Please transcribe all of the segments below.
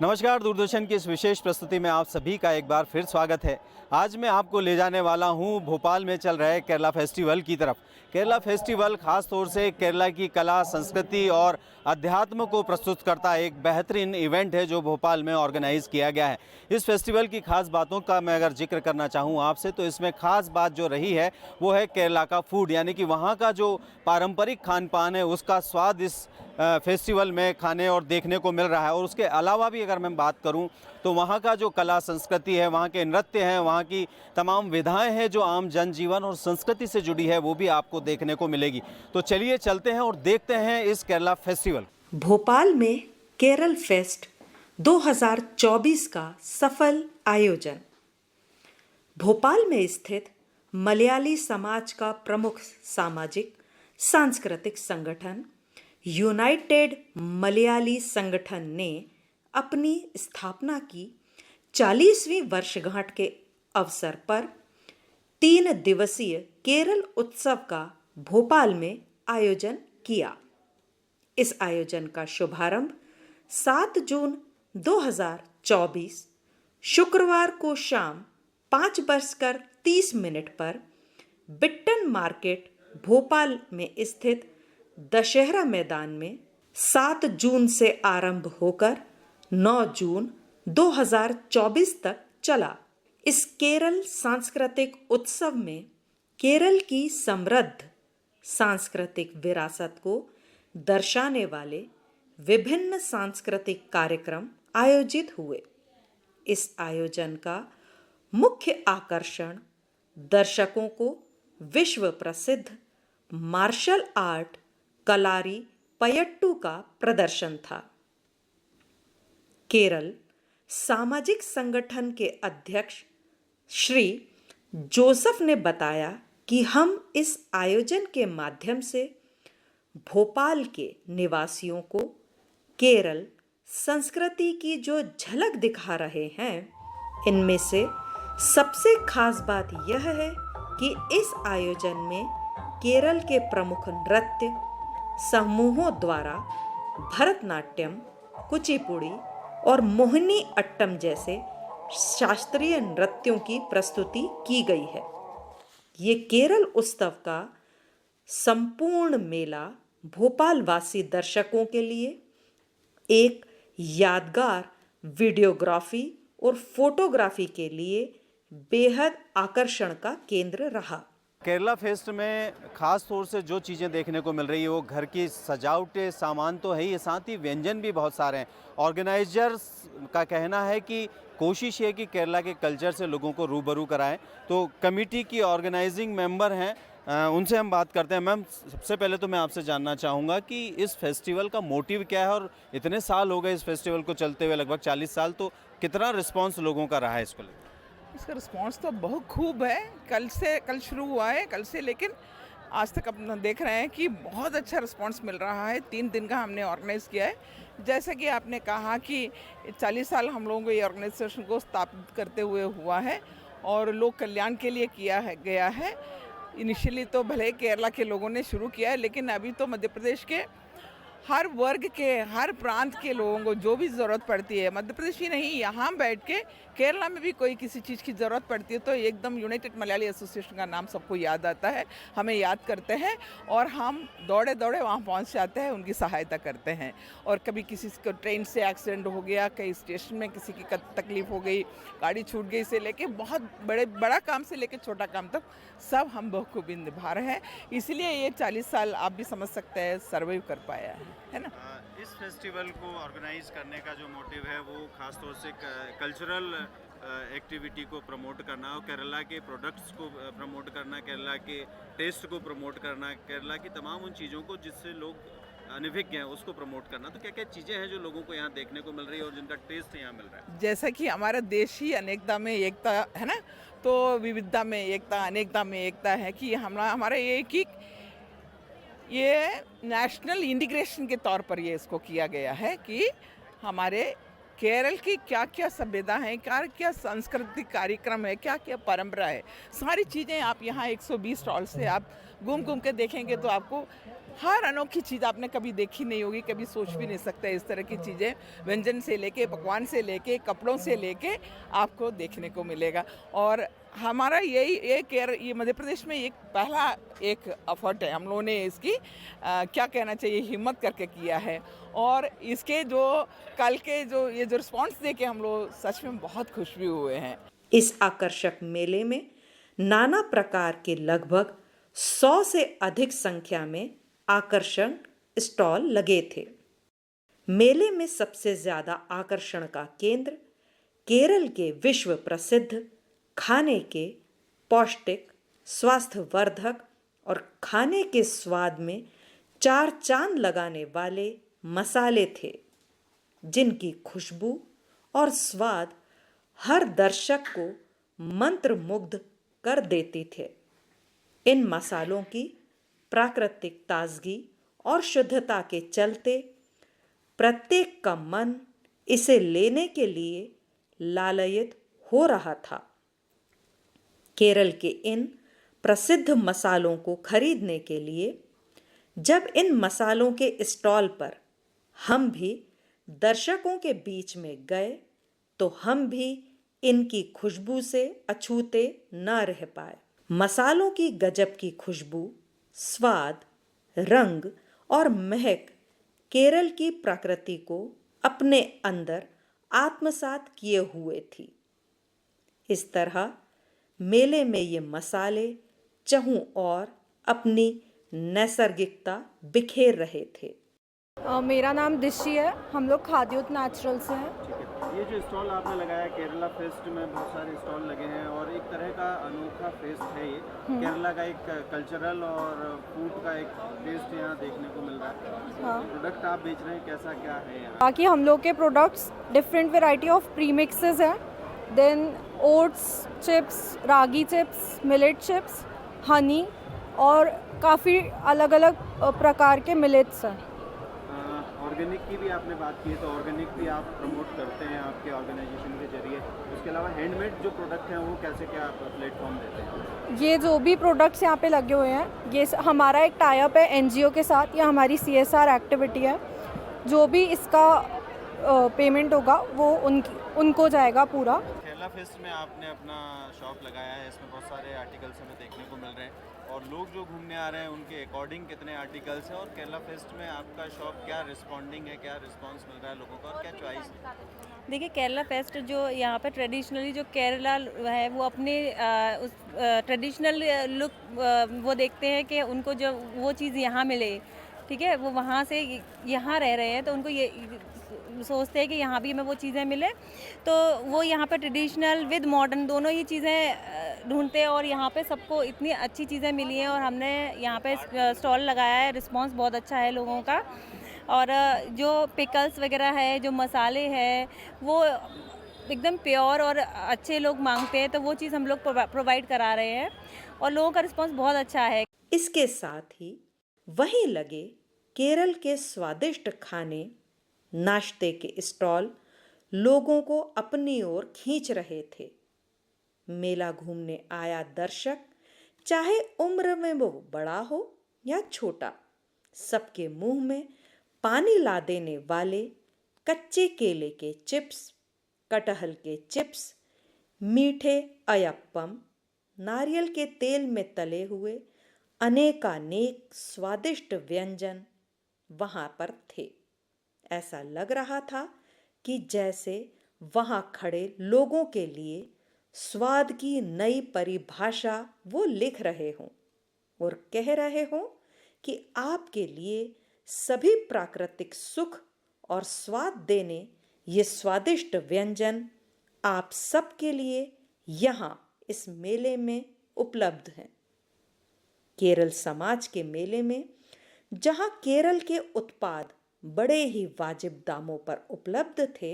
नमस्कार, दूरदर्शन की इस विशेष प्रस्तुति में आप सभी का एक बार फिर स्वागत है। आज मैं आपको ले जाने वाला हूं भोपाल में चल रहे केरला फेस्टिवल की तरफ। केरला फेस्टिवल खास तौर से केरला की कला, संस्कृति और अध्यात्म को प्रस्तुत करता एक बेहतरीन इवेंट है जो भोपाल में ऑर्गेनाइज किया गया है। इस फेस्टिवल की खास बातों का मैं अगर जिक्र करना चाहूँ आपसे, तो इसमें खास बात जो रही है वो है केरला का फूड, यानी कि वहाँ का जो पारंपरिक खान पान है उसका स्वाद इस फेस्टिवल में खाने और देखने को मिल रहा है। और उसके अलावा भी अगर मैं बात करूं तो वहाँ का जो कला संस्कृति है, वहाँ के नृत्य हैं, वहाँ की तमाम विधाएं हैं जो आम जनजीवन और संस्कृति से जुड़ी है, वो भी आपको देखने को मिलेगी। तो चलिए चलते हैं और देखते हैं इस केरला फेस्टिवल। भोपाल में केरल फेस्ट 2024 का सफल आयोजन। भोपाल में स्थित मलयाली समाज का प्रमुख सामाजिक सांस्कृतिक संगठन यूनाइटेड मलयाली संगठन ने अपनी स्थापना की 40वीं वर्षगांठ के अवसर पर 3 दिवसीय केरल उत्सव का भोपाल में आयोजन किया। इस आयोजन का शुभारंभ 7 जून 2024 शुक्रवार को शाम 5:30 पर बिट्टन मार्केट भोपाल में स्थित दशहरा मैदान में 7 जून से आरंभ होकर 9 जून 2024 तक चला। इस केरल सांस्कृतिक उत्सव में केरल की समृद्ध सांस्कृतिक विरासत को दर्शाने वाले विभिन्न सांस्कृतिक कार्यक्रम आयोजित हुए। इस आयोजन का मुख्य आकर्षण दर्शकों को विश्व प्रसिद्ध मार्शल आर्ट कलारी पयट्टू का प्रदर्शन था। केरल सामाजिक संगठन के अध्यक्ष श्री जोसेफ ने बताया कि हम इस आयोजन के माध्यम से भोपाल के निवासियों को केरल संस्कृति की जो झलक दिखा रहे हैं, इनमें से सबसे खास बात यह है कि इस आयोजन में केरल के प्रमुख नृत्य समूहों द्वारा भरतनाट्यम, कुचिपुड़ी और मोहिनी अट्टम जैसे शास्त्रीय नृत्यों की प्रस्तुति की गई है। ये केरल उत्सव का संपूर्ण मेला भोपाल वासी दर्शकों के लिए एक यादगार वीडियोग्राफी और फोटोग्राफी के लिए बेहद आकर्षण का केंद्र रहा। केरला फेस्ट में ख़ास तौर से जो चीज़ें देखने को मिल रही है वो घर की सजावटें सामान तो है ही, साथ ही व्यंजन भी बहुत सारे हैं। ऑर्गेनाइजर्स का कहना है कि कोशिश है कि केरला के कल्चर से लोगों को रूबरू कराएं। तो कमेटी की ऑर्गेनाइजिंग मेंबर हैं, उनसे हम बात करते हैं। मैम, सबसे पहले तो मैं आपसे जानना चाहूँगा कि इस फेस्टिवल का मोटिव क्या है, और इतने साल हो गए इस फेस्टिवल को चलते हुए, लगभग 40 साल, तो कितना रिस्पॉन्स लोगों का रहा है इसको लेकर? इसका रिस्पांस तो बहुत खूब है। कल शुरू हुआ है, कल से, लेकिन आज तक अपना देख रहे हैं कि बहुत अच्छा रिस्पांस मिल रहा है। 3 दिन का हमने ऑर्गेनाइज़ किया है। जैसा कि आपने कहा कि 40 साल हम लोगों को ये ऑर्गेनाइजेशन को स्थापित करते हुए हुआ है और लोक कल्याण के लिए गया है। इनिशियली तो भले ही केरला के लोगों ने शुरू किया है, लेकिन अभी तो मध्य प्रदेश के हर वर्ग के, हर प्रांत के लोगों को जो भी ज़रूरत पड़ती है, मध्य प्रदेश ही नहीं, यहाँ बैठ के केरला में भी कोई किसी चीज़ की ज़रूरत पड़ती है तो एकदम यूनाइटेड मलयाली एसोसिएशन का नाम सबको याद आता है, हमें याद करते हैं और हम दौड़े दौड़े वहाँ पहुँच जाते हैं, उनकी सहायता करते हैं। और कभी किसी को ट्रेन से एक्सीडेंट हो गया, कहीं स्टेशन में किसी की तकलीफ़ हो गई, गाड़ी छूट गई से लेके बहुत बड़ा काम से लेके छोटा काम तक सब हम बखूबी निभा रहे हैं। इसलिए ये 40 साल आप भी समझ सकते हैं सर्वाइव कर पाया है ना। इस फेस्टिवल को ऑर्गेनाइज करने का जो मोटिव है वो खास तौर से कल्चरल एक्टिविटी को प्रमोट करना और केरला के प्रोडक्ट्स को प्रमोट करना, केरला के टेस्ट को प्रमोट करना, केरला की तमाम उन चीज़ों को जिससे लोग अनभिज्ञ हैं उसको प्रमोट करना। तो क्या क्या चीज़ें हैं जो लोगों को यहाँ देखने को मिल रही है और जिनका टेस्ट यहाँ मिल रहा है? जैसा कि हमारा देश ही अनेकता में एकता है ना, तो विविधता में एकता, अनेकता में एकता है कि हमारा ये नेशनल इंटीग्रेशन के तौर पर ये इसको किया गया है कि हमारे केरल की क्या क्या सभ्यता है, क्या क्या सांस्कृतिक कार्यक्रम है, क्या क्या परंपरा है, सारी चीज़ें आप यहाँ 120 स्टॉल से आप घूम घूम के देखेंगे तो आपको हर अनोखी चीज़ आपने कभी देखी नहीं होगी, कभी सोच भी नहीं सकते इस तरह की चीज़ें, व्यंजन से लेके, पकवान से लेके, कपड़ों से लेके आपको देखने को मिलेगा। और हमारा यही ये मध्य प्रदेश में एक पहला एक एफर्ट है, हम लोगों ने इसकी क्या कहना चाहिए, हिम्मत करके किया है। और इसके जो कल के जो ये जो रिस्पॉन्स देके हम लोग सच में बहुत खुश भी हुए हैं। इस आकर्षक मेले में नाना प्रकार के लगभग 100 से अधिक संख्या में आकर्षण स्टॉल लगे थे। मेले में सबसे ज्यादा आकर्षण का केंद्र केरल के विश्व प्रसिद्ध खाने के पौष्टिक, स्वास्थ्यवर्धक और खाने के स्वाद में चार चांद लगाने वाले मसाले थे, जिनकी खुशबू और स्वाद हर दर्शक को मंत्रमुग्ध कर देते थे। इन मसालों की प्राकृतिक ताजगी और शुद्धता के चलते प्रत्येक का मन इसे लेने के लिए लालायित हो रहा था। केरल के इन प्रसिद्ध मसालों को खरीदने के लिए जब इन मसालों के स्टॉल पर हम भी दर्शकों के बीच में गए तो हम भी इनकी खुशबू से अछूते न रह पाए। मसालों की गजब की खुशबू, स्वाद, रंग और महक केरल की प्रकृति को अपने अंदर आत्मसात किए हुए थी। इस तरह मेले में ये मसाले चहु और अपनी नैसर्गिकता बिखेर रहे थे। मेरा नाम दिशी है। हम लोग खाद्योत नेचुरल से हैं। ठीक है, ये जो स्टॉल आपने लगाया केरला फेस्ट में बहुत सारे स्टॉल लगे हैं और एक तरह का अनोखा फेस्ट है ये। केरला का एक कल्चरल और फूड का एक टेस्ट यहाँ देखने को मिल रहा है। हाँ। प्रोडक्ट आप बेच रहे हैं, कैसा क्या है यहाँ? बाकी हम लोग के products different variety of pre mixes हैं। देन ओट्स चिप्स, रागी चिप्स, मिलेट चिप्स, हनी और काफ़ी अलग अलग प्रकार के मिलेट्स हैं। ऑर्गेनिक की भी आपने बात की है, तो ऑर्गेनिक भी आप प्रमोट करते हैं आपके ऑर्गेनाइजेशन के जरिए। उसके अलावा हैंडमेड जो प्रोडक्ट हैं वो कैसे क्या आप प्लेटफॉर्म देते हैं? ये जो भी प्रोडक्ट्स यहाँ पे लगे हुए हैं, ये हमारा एक टाई अप है एनजीओ के साथ। या हमारी CSR एक्टिविटी है। जो भी इसका पेमेंट होगा वो उनको जाएगा पूरा। केरला फेस्ट में आपने अपना शॉप लगाया है, इसमें बहुत सारे आर्टिकल्स हमें देखने को मिल रहे हैं और लोग जो घूमने आ रहे हैं उनके अकॉर्डिंग कितने आर्टिकल्स हैं, और केरला फेस्ट में आपका शॉप क्या रिस्पॉन्डिंग है, क्या रिस्पांस मिल रहा है लोगों का और क्या चॉइस है? देखिए, केरला फेस्ट जो यहाँ पे ट्रेडिशनली जो केरला है वो अपने उस ट्रेडिशनल लुक वो देखते हैं कि उनको जो वो चीज़ यहाँ मिले, ठीक है, वो वहाँ से यहाँ रह रहे हैं तो उनको ये सोचते हैं कि यहाँ भी हमें वो चीज़ें मिले, तो वो यहाँ पे ट्रेडिशनल विद मॉडर्न दोनों ही चीज़ें ढूंढते हैं। और यहाँ पे सबको इतनी अच्छी चीज़ें मिली हैं और हमने यहाँ पे स्टॉल लगाया है, रिस्पांस बहुत अच्छा है लोगों का। और जो पिकल्स वगैरह है, जो मसाले हैं, वो एकदम प्योर और अच्छे लोग मांगते हैं, तो वो चीज़ हम लोग प्रोवाइड करा रहे हैं और लोगों का रिस्पांस बहुत अच्छा है। इसके साथ ही वहीं लगे केरल के स्वादिष्ट खाने, नाश्ते के स्टॉल लोगों को अपनी ओर खींच रहे थे। मेला घूमने आया दर्शक, चाहे उम्र में वो बड़ा हो या छोटा, सबके मुंह में पानी ला देने वाले कच्चे केले के चिप्स, कटहल के चिप्स, मीठे अयप्पम, नारियल के तेल में तले हुए अनेकानेक स्वादिष्ट व्यंजन वहां पर थे। ऐसा लग रहा था कि जैसे वहां खड़े लोगों के लिए स्वाद की नई परिभाषा वो लिख रहे हों और कह रहे हों कि आपके लिए सभी प्राकृतिक सुख और स्वाद देने ये स्वादिष्ट व्यंजन आप सबके लिए यहाँ इस मेले में उपलब्ध हैं। केरल समाज के मेले में जहाँ केरल के उत्पाद बड़े ही वाजिब दामों पर उपलब्ध थे,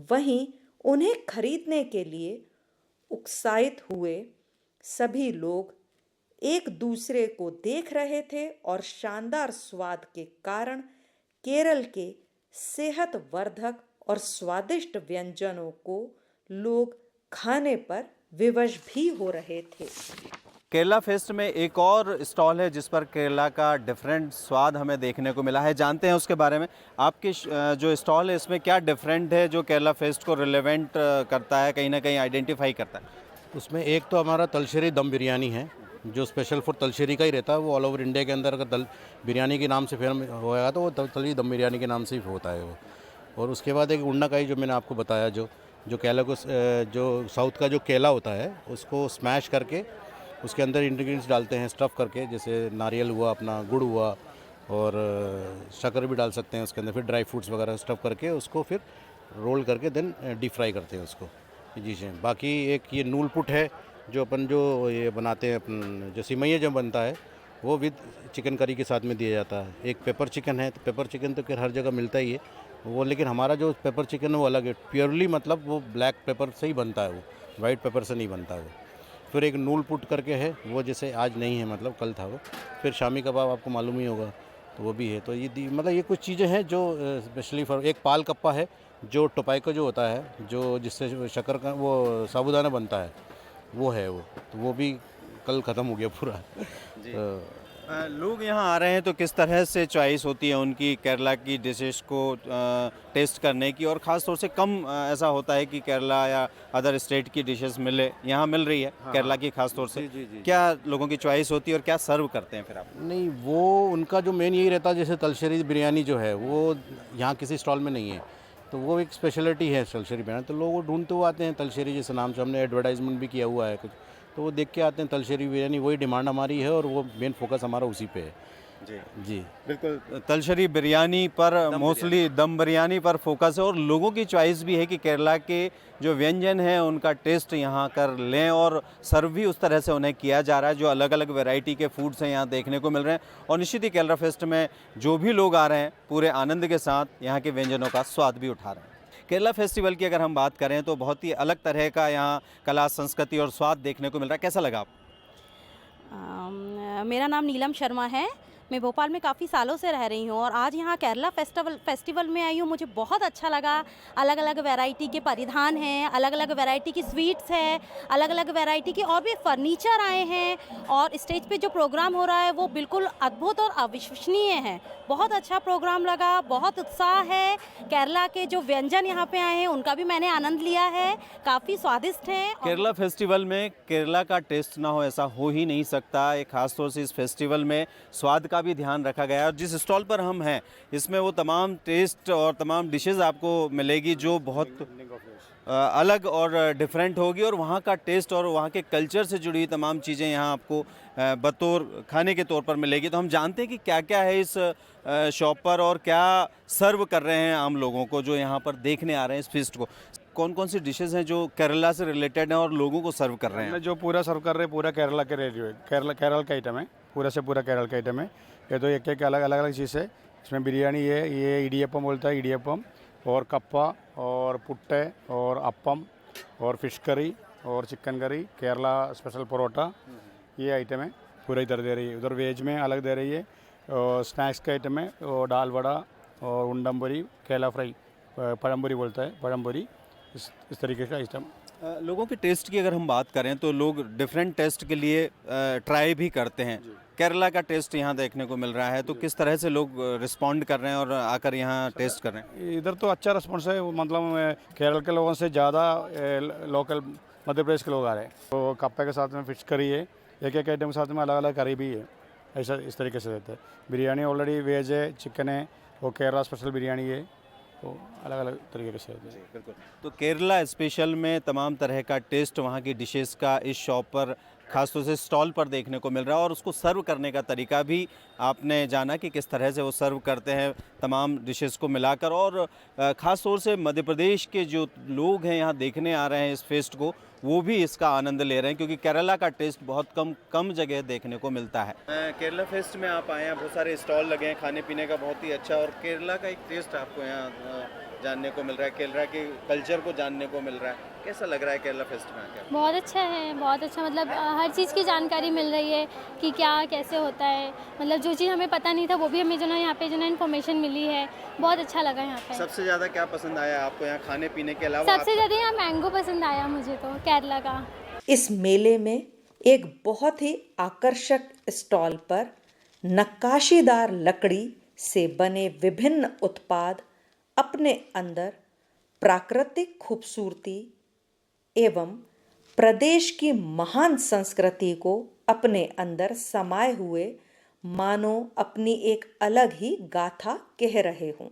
वहीं उन्हें खरीदने के लिए उत्साहित हुए सभी लोग एक दूसरे को देख रहे थे और शानदार स्वाद के कारण केरल के सेहतवर्धक और स्वादिष्ट व्यंजनों को लोग खाने पर विवश भी हो रहे थे। केरला फेस्ट में एक और स्टॉल है जिस पर केरला का डिफरेंट स्वाद हमें देखने को मिला है। जानते हैं उसके बारे में। आपकी जो स्टॉल है इसमें क्या डिफरेंट है जो केरला फेस्ट को रिलेवेंट करता है, कहीं ना कहीं आइडेंटिफाई करता है? उसमें एक तो हमारा तलशेरी दम बिरयानी है जो स्पेशल फॉर तलशेरी का ही रहता है। वो ऑल ओवर इंडिया के अंदर अगर दल बिरयानी के नाम से फेमस होगा तो वो तलशेरी दम बिरयानी के नाम से ही होता है वो। और उसके बाद एक उन्नाकाई जो मैंने आपको बताया, जो केला को जो साउथ का जो केला होता है उसको स्मैश करके उसके अंदर इंग्रेडिएंट्स डालते हैं स्टफ़ करके, जैसे नारियल हुआ, अपना गुड़ हुआ और शक्कर भी डाल सकते हैं उसके अंदर, फिर ड्राई फ्रूट्स वगैरह स्टफ़ करके उसको फिर रोल करके देन डीप फ्राई करते हैं उसको। जी जी। बाकी एक ये नूल पुट है जो अपन जो ये बनाते हैं, अपन जो सिमैया जो बनता है वो विद चिकन करी के साथ में दिया जाता है। एक पेपर चिकन है, तो पेपर चिकन तो फिर हर जगह मिलता ही है वो, लेकिन हमारा जो पेपर चिकन है वो अलग है, प्योरली मतलब वो ब्लैक पेपर से ही बनता है, वो वाइट पेपर से नहीं बनता वो। फिर एक नूल पुट करके है वो, जैसे आज नहीं है मतलब कल था वो। फिर शामी कबाब आपको मालूम ही होगा, तो वो भी है। तो ये मतलब ये कुछ चीज़ें हैं जो स्पेशली फॉर। एक पाल कप्पा है जो टोपाइको जो होता है, जो जिससे शक्कर का वो साबूदाना बनता है, वो है वो, तो वो भी कल ख़त्म हो गया पूरा। लोग यहाँ आ रहे हैं तो किस तरह से चॉइस होती है उनकी केरला की डिशेस को टेस्ट करने की, और ख़ास तौर से कम ऐसा होता है कि केरला या अदर स्टेट की डिशेस मिले, यहाँ मिल रही है केरला की ख़ास तौर से। जी। क्या लोगों की चॉइस होती है और क्या सर्व करते हैं फिर आप? नहीं, वो उनका जो मेन यही रहता है, जैसे तलशेरी बिरयानी जो है वो यहाँ किसी स्टॉल में नहीं है, तो वो एक स्पेशलिटी है तलशेरी बिरयानी। तो लोग ढूंढते हुए आते हैं तलशेरी जैसे नाम से, हमने एडवर्टाइजमेंट भी किया हुआ है कुछ, तो वो देख के आते हैं तलशेरी बिरयानी। वही डिमांड हमारी है और वो मेन फोकस हमारा उसी पे है। जी बिल्कुल। तलशेरी बिरयानी पर मोस्टली दम बिरयानी पर फोकस है, और लोगों की चॉइस भी है कि केरला के जो व्यंजन हैं उनका टेस्ट यहाँ कर लें, और सर्व भी उस तरह से उन्हें किया जा रहा है। जो अलग अलग वैरायटी के फूड्स हैं यहाँ देखने को मिल रहे हैं, और निश्चित ही केरला फेस्ट में जो भी लोग आ रहे हैं पूरे आनंद के साथ यहाँ के व्यंजनों का स्वाद भी उठा रहे हैं। केरला फेस्टिवल की अगर हम बात करें तो बहुत ही अलग तरह का यहाँ कला, संस्कृति और स्वाद देखने को मिल रहा है। कैसा लगा आप? मेरा नाम नीलम शर्मा है। मैं भोपाल में काफ़ी सालों से रह रही हूँ और आज यहाँ केरला फेस्टिवल में आई हूँ। मुझे बहुत अच्छा लगा। अलग अलग वैरायटी के परिधान हैं, अलग अलग वैरायटी की स्वीट्स है, अलग अलग वैरायटी के और भी फर्नीचर आए हैं, और स्टेज पे जो प्रोग्राम हो रहा है वो बिल्कुल अद्भुत और अविश्वसनीय है। बहुत अच्छा प्रोग्राम लगा, बहुत उत्साह है। केरला के जो व्यंजन यहाँ पे आए हैं उनका भी मैंने आनंद लिया है, काफ़ी स्वादिष्ट हैं। केरला फेस्टिवल में केरला का टेस्ट ना हो ऐसा हो ही नहीं सकता। एक खास तौर से इस फेस्टिवल में स्वाद का भी ध्यान रखा गया है, और जिस स्टॉल पर हम हैं इसमें वो तमाम टेस्ट और तमाम डिशेस आपको मिलेगी जो बहुत अलग और डिफरेंट होगी, और वहाँ का टेस्ट और वहाँ के कल्चर से जुड़ी तमाम चीज़ें यहाँ आपको बतौर खाने के तौर पर मिलेगी। तो हम जानते हैं कि क्या क्या है इस शॉप पर और क्या सर्व कर रहे हैं आम लोगों को जो यहाँ पर देखने आ रहे हैं इस फेस्ट को। कौन कौन सी डिशेस हैं जो केरला से रिलेटेड हैं और लोगों को सर्व कर रहे हैं? जो पूरा सर्व कर रहे हैं पूरा केरला के रेडियो है, केरल का आइटम है, पूरा से पूरा केरल का आइटम है। ये तो एक एक अलग अलग चीज़ है। इसमें बिरयानी है, ये इडियप्पम बोलता है, इडियप्पम और कप्पा और पुट्टे और अप्पम और फिश करी और chicken curry, Kerala special parotta, ये आइटम है पूरा इधर दे रही है। उधर वेज में अलग दे रही है, और स्नैक्स का आइटम है, और दाल वड़ा और उंडम्बरी, केला फ्राई, पड़म्बरी बोलता है, पड़म्बरी, इस तरीके का आइटम। लोगों के टेस्ट की अगर हम बात करें तो लोग डिफरेंट टेस्ट के लिए ट्राई भी करते हैं। केरला का टेस्ट यहाँ देखने को मिल रहा है, तो किस तरह से लोग रिस्पॉन्ड कर रहे हैं और आकर यहाँ टेस्ट कर रहे हैं? इधर तो अच्छा रिस्पॉन्स है, मतलब केरल के लोगों से ज़्यादा लोकल मध्य प्रदेश के लोग आ रहे हैं। तो कप्पे के साथ में फिश करी है, एक एक आइटम के साथ में अलग अलग करी भी है, ऐसा इस तरीके से रहता है। बिरयानी ऑलरेडी वेज है, चिकन है, वो केरला स्पेशल बिरयानी है, तो अलग अलग तरीके से रहते हैं। बिल्कुल। तो केरला स्पेशल में तमाम तरह का टेस्ट वहाँ की डिशेस का इस शॉप पर खासतौर से स्टॉल पर देखने को मिल रहा है, और उसको सर्व करने का तरीका भी आपने जाना कि किस तरह से वो सर्व करते हैं तमाम डिशेस को मिलाकर। और ख़ास तौर से मध्य प्रदेश के जो लोग हैं यहाँ देखने आ रहे हैं इस फेस्ट को, वो भी इसका आनंद ले रहे हैं, क्योंकि केरला का टेस्ट बहुत कम जगह देखने को मिलता है। केरला फेस्ट में आप आए हैं, बहुत सारे स्टॉल लगे हैं खाने पीने का, बहुत ही अच्छा, और केरला का एक टेस्ट आपको यहाँ जानने को मिल रहा है, केरला के कल्चर को जानने को मिल रहा है। कैसा लग रहा है केरला फेस्ट में आकर? बहुत अच्छा है, बहुत अच्छा। मतलब हर चीज़ की जानकारी मिल रही है कि क्या कैसे होता है। मतलब जो चीज़ हमें पता नहीं था वो भी हमें जो ना यहाँ पे जो ना इन्फॉर्मेशन मिली है। बहुत अच्छा लगा यहाँ पे। सबसे ज़्यादा क्या पसंद आया आपको यहाँ खाने पीने के अलावा? सबसे ज़्यादा यहाँ मैंगो पसंद आया मुझे तो, केरला का। इस मेले में एक बहुत ही आकर्षक स्टॉल पर नक्काशीदार लकड़ी से बने विभिन्न उत्पाद अपने अंदर प्राकृतिक खूबसूरती एवं प्रदेश की महान संस्कृति को अपने अंदर समाये हुए मानो अपनी एक अलग ही गाथा कह रहे हों।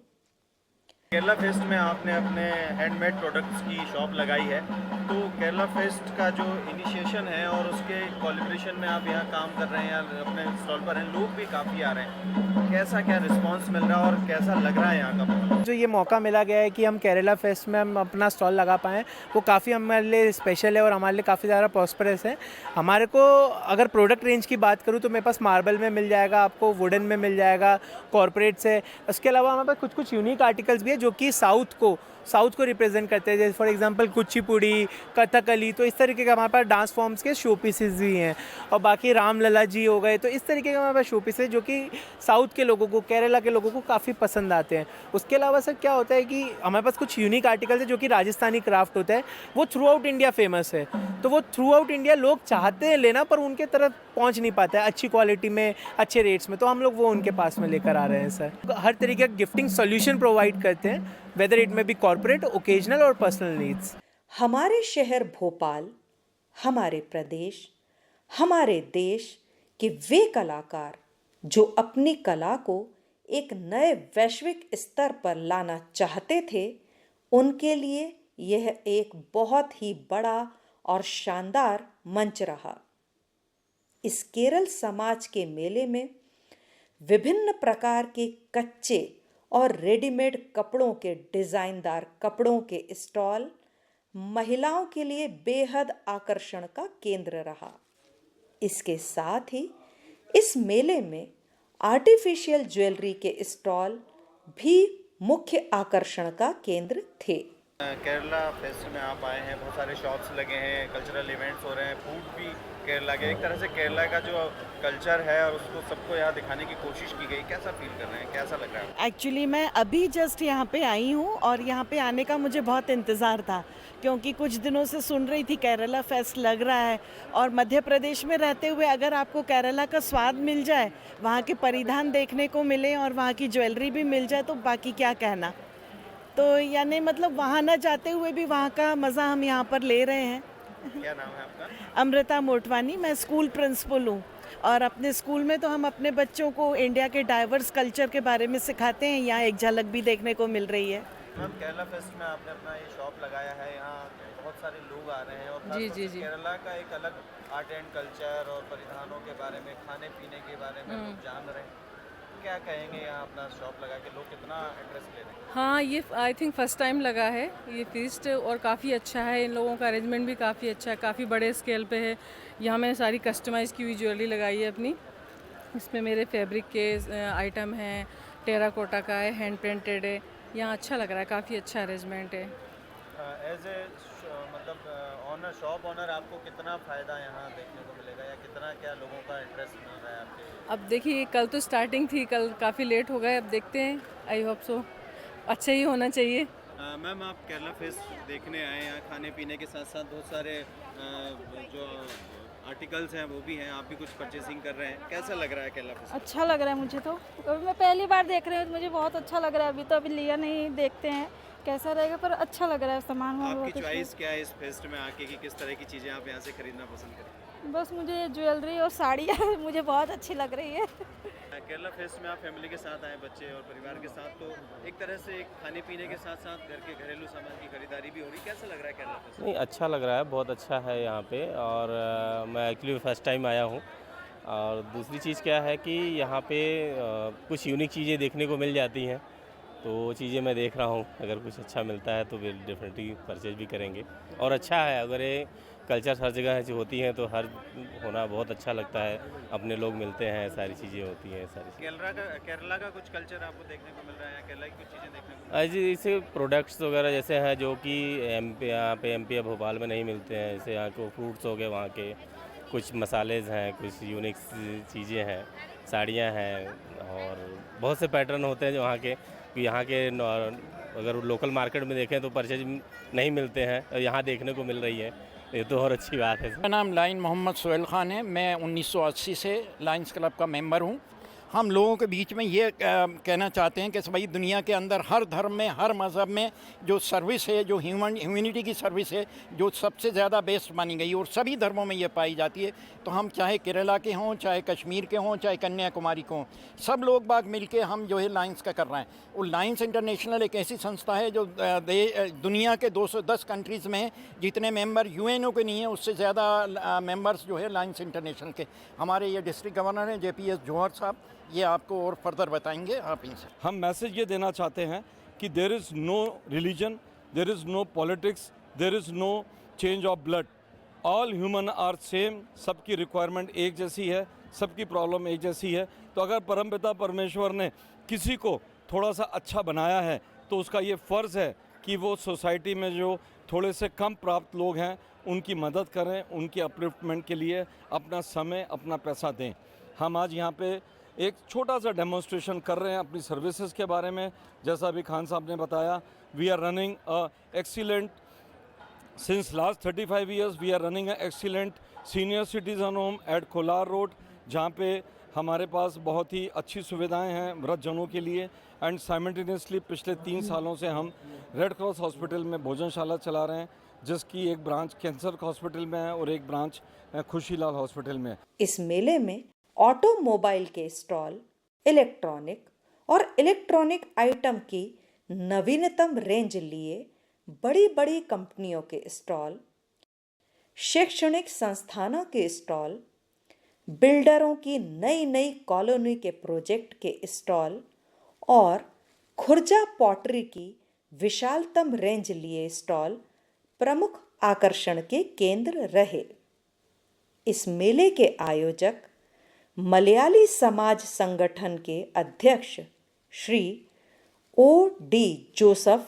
केरला फेस्ट में आपने अपने हैंडमेड प्रोडक्ट्स की शॉप लगाई है, तो केरला फेस्ट का जो इनिशिएशन है और उसके कोलैबोरेशन में आप यहाँ काम कर रहे हैं, अपने स्टॉल पर हैं, लोग भी काफ़ी आ रहे हैं, कैसा क्या रिस्पांस मिल रहा है और कैसा लग रहा है यहाँ का माहौल? जो ये मौका मिला गया है कि हम केरला फेस्ट में हम अपना स्टॉल लगा पाएँ, वो काफ़ी हमारे लिए स्पेशल है और हमारे लिए काफ़ी ज़्यादा प्रॉस्परस है। हमारे को अगर प्रोडक्ट रेंज की बात करूँ तो मेरे पास मार्बल में मिल जाएगा, आपको वुडन में मिल जाएगा, कॉर्पोरेट से। उसके अलावा हमारे पास कुछ यूनिक आर्टिकल्स भी है जो कि साउथ को रिप्रेजेंट करते हैं, जैसे फॉर एग्जांपल कुचिपुड़ी, कथकली, तो इस तरीके के हमारे पास डांस फॉर्म्स के शो पीसेस भी हैं। और बाकी रामलला जी हो गए, तो इस तरीके के हमारे पास शो पीसेस जो कि साउथ के लोगों को, केरला के लोगों को काफ़ी पसंद आते हैं। उसके अलावा सर क्या होता है कि हमारे पास कुछ यूनिक आर्टिकल्स है जो कि राजस्थानी क्राफ्ट होता है, वो थ्रू आउट इंडिया फेमस है। तो वो थ्रू आउट इंडिया लोग चाहते हैं लेना, पर उनके तरफ पहुंच नहीं पाता है अच्छी क्वालिटी में, अच्छे रेट्स में, तो हम लोग वो उनके पास में लेकर आ रहे हैं सर। हर तरीके का गिफ्टिंग सॉल्यूशन प्रोवाइड करते हैं, वेदर इट में बी कॉर्पोरेट, ओकेजनल और पर्सनल नीड्स। हमारे शहर भोपाल, हमारे प्रदेश, हमारे देश के वे कलाकार जो अपनी कला को एक नए वैश्विक स्तर पर लाना चाहते थे, उनके लिए यह एक बहुत ही बड़ा और शानदार मंच रहा। इस केरल समाज के मेले में विभिन्न प्रकार के कच्चे और रेडीमेड कपड़ों के डिज़ाइनदार कपड़ों के स्टॉल महिलाओं के लिए बेहद आकर्षण का केंद्र रहा। इसके साथ ही इस मेले में आर्टिफिशियल ज्वेलरी के स्टॉल भी मुख्य आकर्षण का केंद्र थे। केरला फेस्ट में आप आए हैं, बहुत सारे शॉप्स लगे हैं, कल्चरल इवेंट्स हो रहे हैं, फूड भी केरला के, एक तरह से केरला का जो कल्चर है और उसको सबको यहाँ दिखाने की कोशिश की गई। कैसा फील कर रहे हैं, कैसा लग रहा है? एक्चुअली मैं अभी जस्ट यहाँ पे आई हूँ और यहाँ पे आने का मुझे बहुत इंतज़ार था, क्योंकि कुछ दिनों से सुन रही थी केरला फेस्ट लग रहा है, और मध्य प्रदेश में रहते हुए अगर आपको केरला का स्वाद मिल जाए, वहाँ के परिधान देखने को मिले और वहाँ की ज्वेलरी भी मिल जाए, तो बाकी क्या कहना। तो यानी मतलब वहाँ ना जाते हुए भी वहाँ का मज़ा हम यहाँ पर ले रहे हैं। क्या नाम है आपका? अमृता मोटवानी, मैं स्कूल प्रिंसिपल हूँ और अपने स्कूल में तो हम अपने बच्चों को इंडिया के डाइवर्स कल्चर के बारे में सिखाते हैं। यहाँ एक झलक भी देखने को मिल रही है। मैम, केरला फेस्ट में आपने अपना ये शॉप लगाया है, यहाँ बहुत सारे लोग आ रहे हैं और जी केरला का एक अलग आर्ट एंड कल्चर और परिधानों के बारे में, खाने पीने के बारे में लोग जान रहे हैं। क्या कहेंगे, यहाँ अपना शॉप लगा के लोग कितना इंटरेस्ट ले रहे हैं? हाँ, ये आई थिंक फर्स्ट टाइम लगा है ये फीस्ट, और काफ़ी अच्छा है। इन लोगों का अरेंजमेंट भी काफ़ी अच्छा है, काफ़ी बड़े स्केल पे है। यहाँ मैंने सारी कस्टमाइज़ की हुई ज्वेलरी लगाई है अपनी। इसमें मेरे फैब्रिक के आइटम हैं, टेराकोटा का है, हैंड प्रिंटेड है। यहाँ अच्छा लग रहा है, काफ़ी अच्छा अरेंजमेंट है। एज ए मतलब ऑनर, शॉप ऑनर, आपको कितना फ़ायदा यहाँ देखने को मिलेगा या कितना क्या लोगों का इंटरेस्ट मिल रहा है आपके? अब देखिए, कल तो स्टार्टिंग थी, कल काफ़ी लेट हो गए, अब देखते हैं, आई होप सो अच्छा ही होना चाहिए। मैम, आप केरला फेस्ट देखने आए, यहाँ खाने पीने के साथ साथ बहुत सारे जो आर्टिकल्स हैं वो भी हैं, आप भी कुछ परचेसिंग कर रहे हैं, कैसा लग रहा है केरला फेस्ट? अच्छा लग रहा है मुझे तो, मैं पहली बार देख रही हूँ, मुझे बहुत अच्छा लग रहा है। अभी लिया नहीं, देखते हैं कैसा रहेगा, पर अच्छा लग रहा है सामान। आपकी चॉइस क्या है इस फेस्ट में आके कि किस तरह की चीज़ें आप यहाँ से खरीदना पसंद करें? बस मुझे ज्वेलरी और साड़ियाँ मुझे बहुत अच्छी लग रही है। केरला फेस्ट में आप फैमिली के साथ आए, बच्चे और परिवार के साथ, तो एक तरह से खाने पीने के साथ साथ घर के घरेलू सामान की खरीदारी भी हो रही, कैसा लग रहा है केरला फेस्ट? नहीं, अच्छा लग रहा है, बहुत अच्छा है यहाँ पे। और मैं एक्चुअली फर्स्ट टाइम आया हूँ। और दूसरी चीज़ क्या है कि यहाँ पे कुछ यूनिक चीज़ें देखने को मिल जाती हैं, तो वो चीज़ें मैं देख रहा हूँ। अगर कुछ अच्छा मिलता है तो फिर डेफिनेटली परचेज भी करेंगे। और अच्छा है, अगर ये कल्चर हर जगह जो होती हैं तो हर होना बहुत अच्छा लगता है, अपने लोग मिलते हैं, सारी चीज़ें होती हैं, सारी केरला का कुछ कल्चर आपको देखने को मिल रहा है, केरला की कुछ चीज़ें देखने को? जैसे प्रोडक्ट्स वगैरह जैसे हैं जो कि यहाँ पे एमपी या भोपाल में नहीं मिलते हैं, जैसे यहाँ को फ्रूट्स हो गए, वहाँ के कुछ मसालेज हैं, कुछ यूनिक चीज़ें हैं, साड़ियाँ हैं, और बहुत से पैटर्न होते हैं जो यहाँ के अगर लोकल मार्केट में देखें तो परचेज नहीं मिलते हैं, यहाँ देखने को मिल रही है। ये तो और अच्छी बात है। मेरा नाम लाइन मोहम्मद सोहेल ख़ान है। मैं 1980 से लायंस क्लब का मेंबर हूँ। हम लोगों के बीच में ये कहना चाहते हैं कि भाई दुनिया के अंदर हर धर्म में, हर मज़हब में जो सर्विस है, जो ह्यूमैनिटी की सर्विस है, जो सबसे ज़्यादा बेस्ट मानी गई और सभी धर्मों में ये पाई जाती है। तो हम चाहे केरला के हों, चाहे कश्मीर के हों, चाहे कन्याकुमारी को हों, सब लोग बाग मिलके हम जो है लायंस का कर रहे हैं। और लायंस इंटरनेशनल एक ऐसी संस्था है जो दुनिया के 210 कंट्रीज़ में जितने मेंबर यूएनओ के नहीं है, उससे ज़्यादा मेंबर्स जो है लायंस इंटरनेशनल के। हमारे ये डिस्ट्रिक्ट गवर्नर हैं JPS जौहर साहब, ये आपको और फर्दर बताएंगे आप इनसे। हम मैसेज ये देना चाहते हैं कि there is no religion, there is no politics, there is no change of blood, all human are same. सबकी रिक्वायरमेंट एक जैसी है, सबकी प्रॉब्लम एक जैसी है। तो अगर परमपिता परमेश्वर ने किसी को थोड़ा सा अच्छा बनाया है तो उसका ये फ़र्ज़ है कि वो सोसाइटी में जो थोड़े से कम प्राप्त लोग हैं उनकी मदद करें, उनकी अपलिफ्टमेंट के लिए अपना समय, अपना पैसा दें। हम आज यहाँ पे एक छोटा सा डेमोन्स्ट्रेशन कर रहे हैं अपनी सर्विसेज के बारे में। जैसा अभी खान साहब ने बताया, we are running excellent since last 35 years we are running excellent senior citizen home at Kolar road, जहाँ पे हमारे पास बहुत ही अच्छी सुविधाएं हैं वृद्धजनों के लिए। एंड साइमल्टेनियसली पिछले 3 सालों से हम रेड क्रॉस हॉस्पिटल में भोजनशाला चला रहे हैं, जिसकी एक ब्रांच कैंसर हॉस्पिटल में है और एक ब्रांच खुशीलाल हॉस्पिटल में है। इस मेले में ऑटोमोबाइल के स्टॉल, इलेक्ट्रॉनिक और इलेक्ट्रॉनिक आइटम की नवीनतम रेंज लिए बड़ी बड़ी कंपनियों के स्टॉल, शैक्षणिक संस्थानों के स्टॉल, बिल्डरों की नई नई कॉलोनी के प्रोजेक्ट के स्टॉल और खुर्जा पॉटरी की विशालतम रेंज लिए स्टॉल प्रमुख आकर्षण के केंद्र रहे। इस मेले के आयोजक मलयाली समाज संगठन के अध्यक्ष श्री O.D. जोसेफ,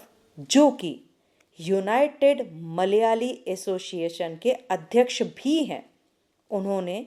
जो कि यूनाइटेड मलयाली एसोसिएशन के अध्यक्ष भी हैं, उन्होंने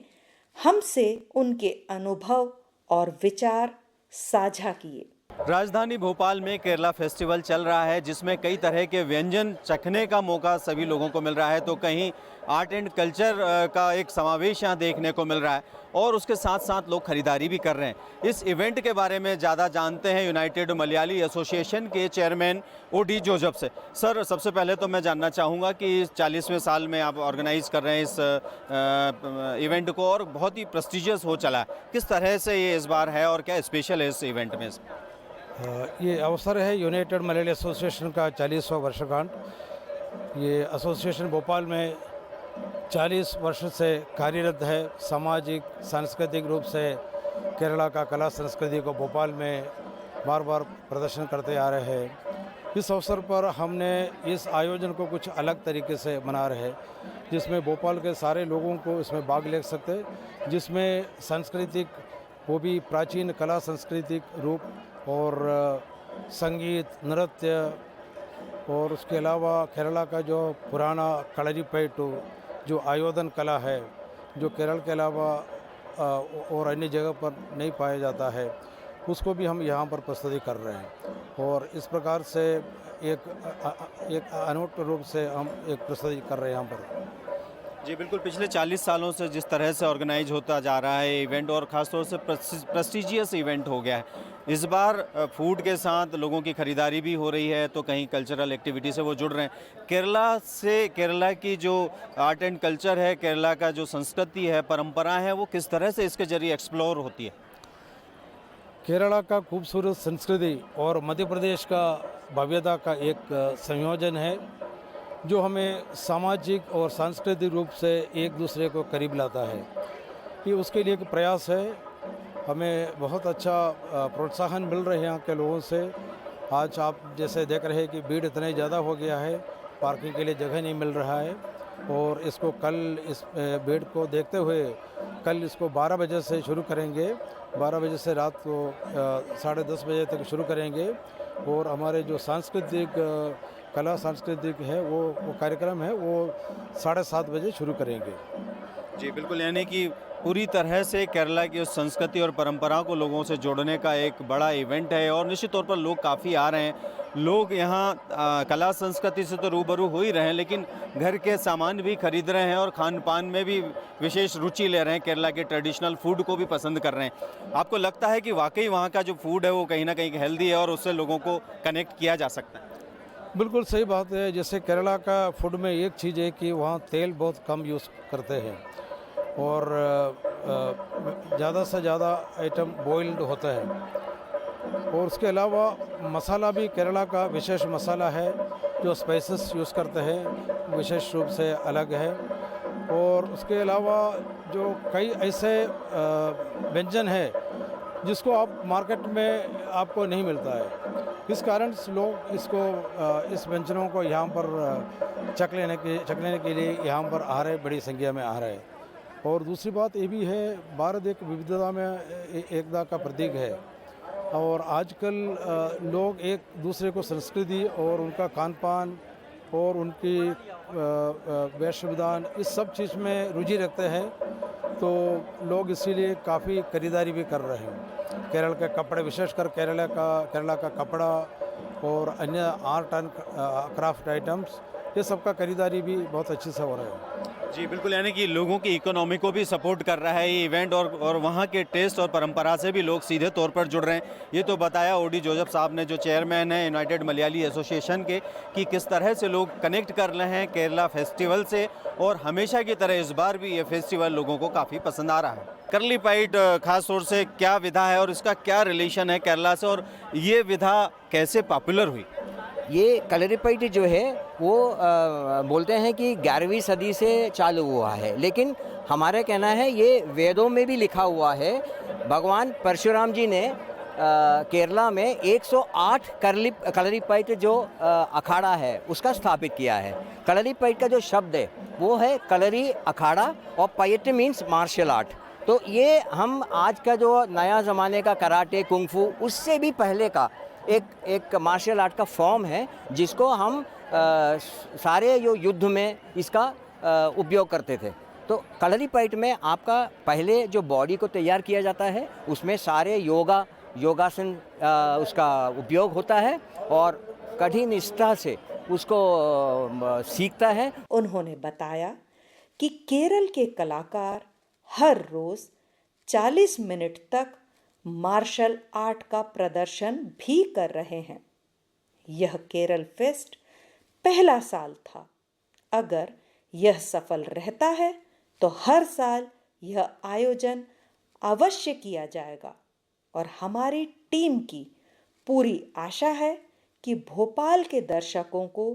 हमसे उनके अनुभव और विचार साझा किए। राजधानी भोपाल में केरला फेस्टिवल चल रहा है, जिसमें कई तरह के व्यंजन चखने का मौका सभी लोगों को मिल रहा है। तो कहीं आर्ट एंड कल्चर का एक समावेश यहाँ देखने को मिल रहा है और उसके साथ साथ लोग खरीदारी भी कर रहे हैं। इस इवेंट के बारे में ज़्यादा जानते हैं यूनाइटेड मलयाली एसोसिएशन के चेयरमैन O.D. जोसेफ से। सर, सबसे पहले तो मैं जानना चाहूँगा कि 40वें साल में आप ऑर्गेनाइज़ कर रहे हैं इस इवेंट को और बहुत ही प्रेस्टिजियस हो चला है, किस तरह से ये इस बार है और क्या स्पेशल है इस इवेंट में? ये अवसर है यूनाइटेड मलयाली एसोसिएशन का 40वां वर्षगांठ। ये एसोसिएशन भोपाल में 40 वर्ष से कार्यरत है। सामाजिक सांस्कृतिक रूप से केरला का कला संस्कृति को भोपाल में बार बार प्रदर्शन करते आ रहे हैं। इस अवसर पर हमने इस आयोजन को कुछ अलग तरीके से मना रहे हैं, जिसमें भोपाल के सारे लोगों को इसमें भाग ले सकते, जिसमें सांस्कृतिक, वो भी प्राचीन कला सांस्कृतिक रूप और संगीत, नृत्य और उसके अलावा केरला का जो पुराना कलरीपयट्टू जो आयोधन कला है, जो केरल के अलावा और अन्य जगह पर नहीं पाया जाता है, उसको भी हम यहाँ पर प्रस्तुति कर रहे हैं। और इस प्रकार से एक अनूठे रूप से हम एक प्रस्तुति कर रहे हैं यहाँ पर। जी बिल्कुल, पिछले 40 सालों से जिस तरह से ऑर्गेनाइज होता जा रहा है इवेंट और ख़ासतौर से प्रेस्टिजियस इवेंट हो गया है, इस बार फूड के साथ लोगों की ख़रीदारी भी हो रही है, तो कहीं कल्चरल एक्टिविटी से वो जुड़ रहे हैं। केरला से, केरला की जो आर्ट एंड कल्चर है, केरला का जो संस्कृति है, परंपरा है, वो किस तरह से इसके जरिए एक्सप्लोर होती है? केरला का खूबसूरत संस्कृति और मध्य प्रदेश का भव्यता का एक संयोजन है, जो हमें सामाजिक और सांस्कृतिक रूप से एक दूसरे को करीब लाता है। ये उसके लिए एक प्रयास है। हमें बहुत अच्छा प्रोत्साहन मिल रहे हैं यहाँ के लोगों से। आज आप जैसे देख रहे हैं कि भीड़ इतना ज़्यादा हो गया है, पार्किंग के लिए जगह नहीं मिल रहा है, और इसको कल इस भीड़ को देखते हुए कल इसको 12 बजे से शुरू करेंगे। 12 बजे से रात को 10:30 बजे तक शुरू करेंगे। और हमारे जो सांस्कृतिक कला सांस्कृतिक है वो कार्यक्रम है वो 7:30 बजे शुरू करेंगे। जी बिल्कुल, यानी कि पूरी तरह से केरला की उस संस्कृति और परंपरा को लोगों से जोड़ने का एक बड़ा इवेंट है और निश्चित तौर पर लोग काफ़ी आ रहे हैं। लोग यहाँ कला संस्कृति से तो रूबरू हो ही रहे हैं, लेकिन घर के सामान भी खरीद रहे हैं और खान पान में भी विशेष रुचि ले रहे हैं। केरला के ट्रेडिशनल फूड को भी पसंद कर रहे हैं। आपको लगता है कि वाकई वहाँ का जो फूड है वो कहीं ना कहीं हेल्दी है और उससे लोगों को कनेक्ट किया जा सकता है? बिल्कुल सही बात है। जैसे केरला का फूड में एक चीज़ है कि वहाँ तेल बहुत कम यूज़ करते हैं और ज़्यादा से ज़्यादा आइटम बॉइल्ड होता है। और उसके अलावा मसाला भी केरला का विशेष मसाला है, जो स्पाइसेस यूज़ करते हैं विशेष रूप से अलग है। और उसके अलावा जो कई ऐसे व्यंजन है जिसको आप मार्केट में आपको नहीं मिलता है। इस कारण से लोग इस व्यंजनों को यहाँ पर चख लेने के लिए यहाँ पर आ रहे, बड़ी संख्या में आ रहे। और दूसरी बात ये भी है, भारत एक विविधता में एकता का प्रतीक है और आजकल लोग एक दूसरे को संस्कृति और उनका खान पान और उनकी वेश विधान इस सब चीज़ में रुचि रखते हैं, तो लोग इसीलिए काफ़ी खरीदारी भी कर रहे हैं। केरल के कपड़े, विशेषकर केरला का कपड़ा और अन्य आर्ट एंड क्राफ्ट आइटम्स, ये सब का खरीदारी भी बहुत अच्छे से हो रहा है। जी बिल्कुल, यानी कि लोगों की इकोनॉमी को भी सपोर्ट कर रहा है ये इवेंट और वहाँ के टेस्ट और परंपरा से भी लोग सीधे तौर पर जुड़ रहे हैं। ये तो बताया ओडी जोसेफ साहब ने, जो चेयरमैन हैं यूनाइटेड मलयाली एसोसिएशन के, कि किस तरह से लोग कनेक्ट कर रहे हैं केरला फेस्टिवल से और हमेशा की तरह इस बार भी ये फेस्टिवल लोगों को काफ़ी पसंद आ रहा है। करलीपाइट खास तौर से क्या विधा है और इसका क्या रिलेशन है केरला से, और ये विधा कैसे पॉपुलर हुई? ये कलरीपयट्ट जो है वो बोलते हैं कि 11वीं सदी से चालू हुआ है, लेकिन हमारा कहना है ये वेदों में भी लिखा हुआ है। भगवान परशुराम जी ने केरला में 108 कलरीपयट्ट जो अखाड़ा है उसका स्थापित किया है। कलरीपयट्ट का जो शब्द है वो है कलरी अखाड़ा और पयट्ट मीन्स मार्शल आर्ट। तो ये हम आज का जो नया ज़माने का कराटे कुंफू उससे भी पहले का एक मार्शल आर्ट का फॉर्म है, जिसको हम सारे जो युद्ध में इसका उपयोग करते थे। तो कलरीपयट्ट में आपका पहले जो बॉडी को तैयार किया जाता है उसमें सारे योगासन उसका उपयोग होता है और कठिन निष्ठा से उसको सीखता है। उन्होंने बताया कि केरल के कलाकार हर रोज 40 मिनट तक मार्शल आर्ट का प्रदर्शन भी कर रहे हैं। यह केरल फेस्ट पहला साल था। अगर यह सफल रहता है तो हर साल यह आयोजन अवश्य किया जाएगा और हमारी टीम की पूरी आशा है कि भोपाल के दर्शकों को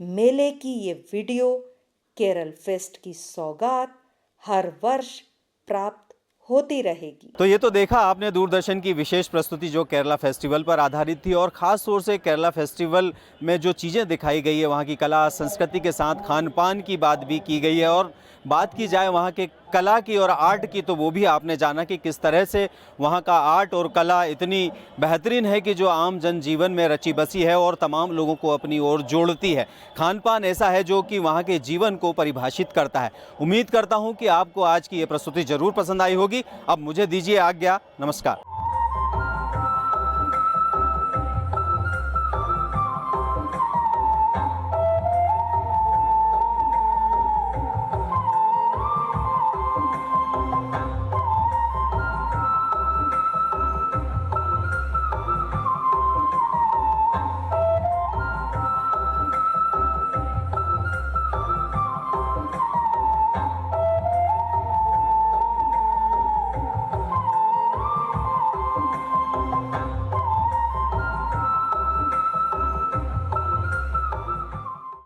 मेले की ये वीडियो केरल फेस्ट की सौगात हर वर्ष प्राप्त होती रहेगी। तो ये तो देखा आपने दूरदर्शन की विशेष प्रस्तुति जो केरला फेस्टिवल पर आधारित थी, और ख़ास तौर से केरला फेस्टिवल में जो चीज़ें दिखाई गई है, वहाँ की कला संस्कृति के साथ खान पान की बात भी की गई है। और बात की जाए वहाँ के कला की और आर्ट की, तो वो भी आपने जाना कि किस तरह से वहाँ का आर्ट और कला इतनी बेहतरीन है कि जो आम जनजीवन में रची बसी है और तमाम लोगों को अपनी ओर जोड़ती है। खान पान ऐसा है जो कि वहाँ के जीवन को परिभाषित करता है। उम्मीद करता हूँ कि आपको आज की ये प्रस्तुति ज़रूर पसंद आई होगी। अब मुझे दीजिए आज्ञा, नमस्कार।